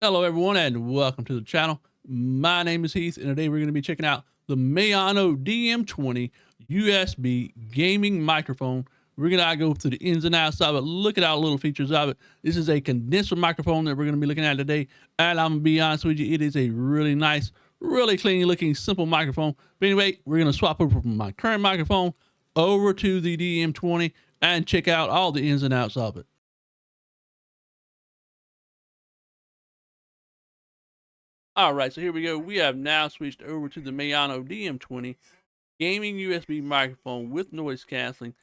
Hello everyone and welcome to the channel. My name is Heath and today we're going to be checking out the Maono DM20 USB gaming microphone. We're going to go through the ins and outs of it, look at all the little features of it. This is a condenser microphone that we're going to be looking at today, and I'm going to be honest with you, it is a really nice, really clean looking, simple microphone. But anyway, we're going to swap over from my current microphone over to the DM20 and check out all the ins and outs of it. All right, so here we go. We have now switched over to the Maono DM20 gaming USB microphone with noise canceling.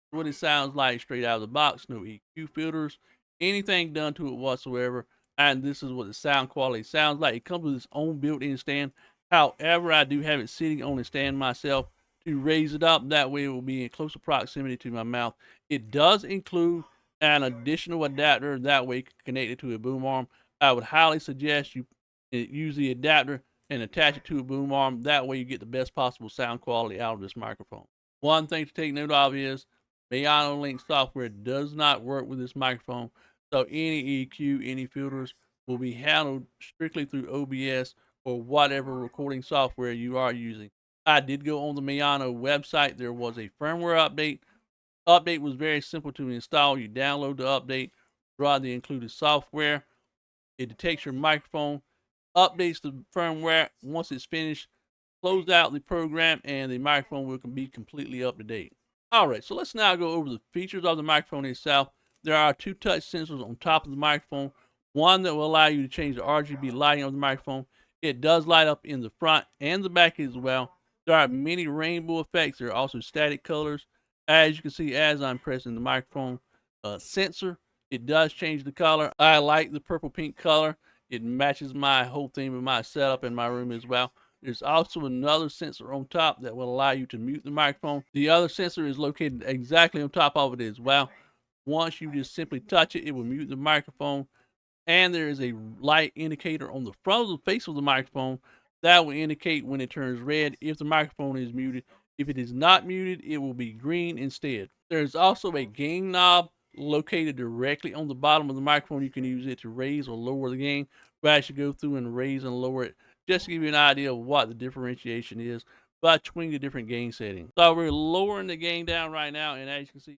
What it sounds like straight out of the box, no EQ filters, anything done to it whatsoever. And this is what the sound quality sounds like. It comes with its own built-in stand. However, I do have it sitting on a stand myself to raise it up. That way it will be in closer proximity to my mouth. It does include an additional adapter. That way you can connect it to a boom arm. I would highly suggest you use the adapter and attach it to a boom arm. That way you get the best possible sound quality out of this microphone. One thing to take note of is Maono Link software does not work with this microphone. So any EQ, any filters will be handled strictly through OBS or whatever recording software you are using. I did go on the Maono website. There was a firmware update. Update was very simple to install. You download the update, draw the included software. It detects your microphone, updates the firmware. Once it's finished, close out the program and the microphone will be completely up to date. All right, so let's now go over the features of the microphone itself. There are two touch sensors on top of the microphone. One that will allow you to change the RGB lighting of the microphone. It does light up in the front and the back as well. There are many rainbow effects. There are also static colors. As you can see, as I'm pressing the microphone sensor, it does change the color. I like the purple pink color. It matches my whole theme of my setup in my room as well. There's also another sensor on top that will allow you to mute the microphone. The other sensor is located exactly on top of it as well. Once you just simply touch it, it will mute the microphone. And there is a light indicator on the front of the face of the microphone that will indicate when it turns red if the microphone is muted. If it is not muted, it will be green instead. There's also a gain knob located directly on the bottom of the microphone. You can use it to raise or lower the gain. But I should go through and raise and lower it just to give you an idea of what the differentiation is between the different gain settings. So we're lowering the gain down right now, and as you can see,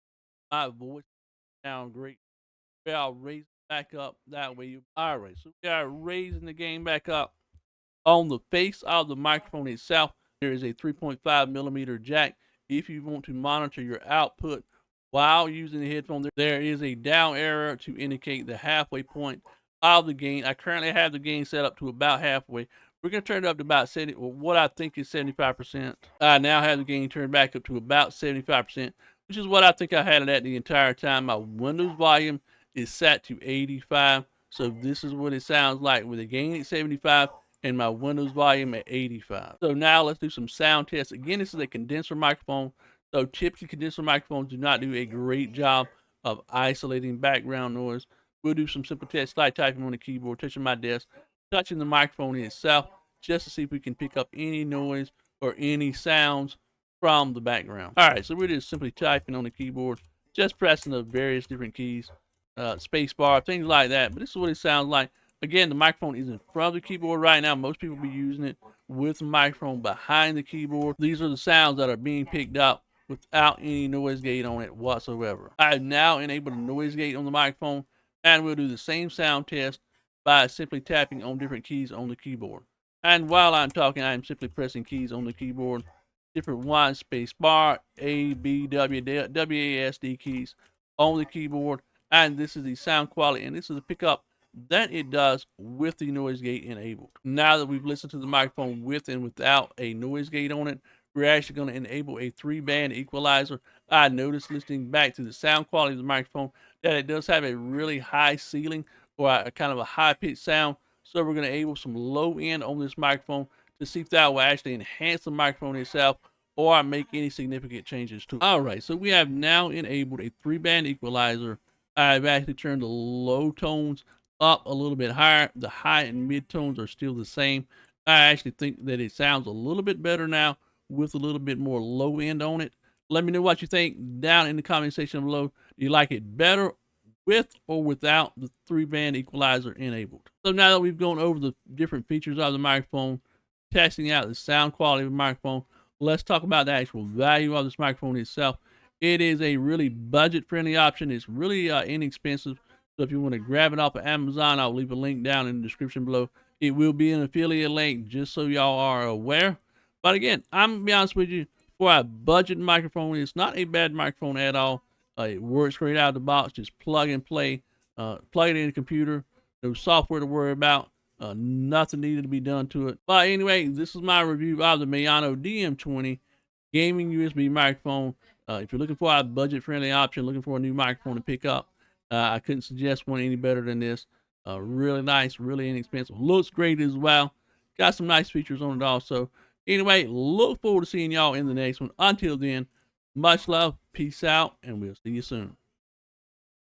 my voice is down great. I'll raise it back up that way. All right, so we are raising the gain back up. On the face of the microphone itself, there is a 3.5 millimeter jack. If you want to monitor your output while using the headphone, there is a down arrow to indicate the halfway point of the gain. I currently have the gain set up to about halfway. We're going to turn it up to about 70, or what I think is 75%. I now have the gain turned back up to about 75%, which is what I think I had it at the entire time. My Windows volume is set to 85. So this is what it sounds like with the gain at 75 and my Windows volume at 85. So now let's do some sound tests. Again, this is a condenser microphone. So typically condenser microphones do not do a great job of isolating background noise. We'll do some simple tests like typing on the keyboard, touching my desk, touching the microphone itself, just to see if we can pick up any noise or any sounds from the background. All right, so we're just simply typing on the keyboard, just pressing the various different keys, space bar, things like that. But this is what it sounds like. Again, the microphone is in front of the keyboard right now. Most people be using it with the microphone behind the keyboard. These are the sounds that are being picked up without any noise gate on it whatsoever. I've now enabled a noise gate on the microphone, and we'll do the same sound test by simply tapping on different keys on the keyboard. And while I'm talking, I'm simply pressing keys on the keyboard, different Y, space bar, A, B, W, W, A, S, D keys on the keyboard. And this is the sound quality, and this is the pickup that it does with the noise gate enabled. Now that we've listened to the microphone with and without a noise gate on it, we're actually going to enable a 3-band equalizer. I noticed listening back to the sound quality of the microphone that it does have a really high ceiling or a kind of a high-pitched sound. So we're going to enable some low end on this microphone to see if that will actually enhance the microphone itself or make any significant changes to it. All right, so we have now enabled a 3-band equalizer. I've actually turned the low tones up a little bit higher. The high and mid tones are still the same. I actually think that it sounds a little bit better now with a little bit more low end on it. Let me know what you think down in the comment section below. Do you like it better with or without the 3-band equalizer enabled. So now that we've gone over the different features of the microphone, testing out the sound quality of the microphone, let's talk about the actual value of this microphone itself. It is a really budget-friendly option. It's really inexpensive. So if you want to grab it off of Amazon, I'll leave a link down in the description below. It will be an affiliate link, just so y'all are aware. But again, I'm going to be honest with you, for a budget microphone, it's not a bad microphone at all. It works great out of the box. Just plug and play. Plug it in the computer. No software to worry about. Nothing needed to be done to it. But anyway, this is my review of the Maono DM20 gaming USB microphone. If you're looking for a budget-friendly option, looking for a new microphone to pick up, I couldn't suggest one any better than this. Really nice, really inexpensive. Looks great as well. Got some nice features on it also. Anyway, look forward to seeing y'all in the next one. Until then, much love, peace out, and we'll see you soon.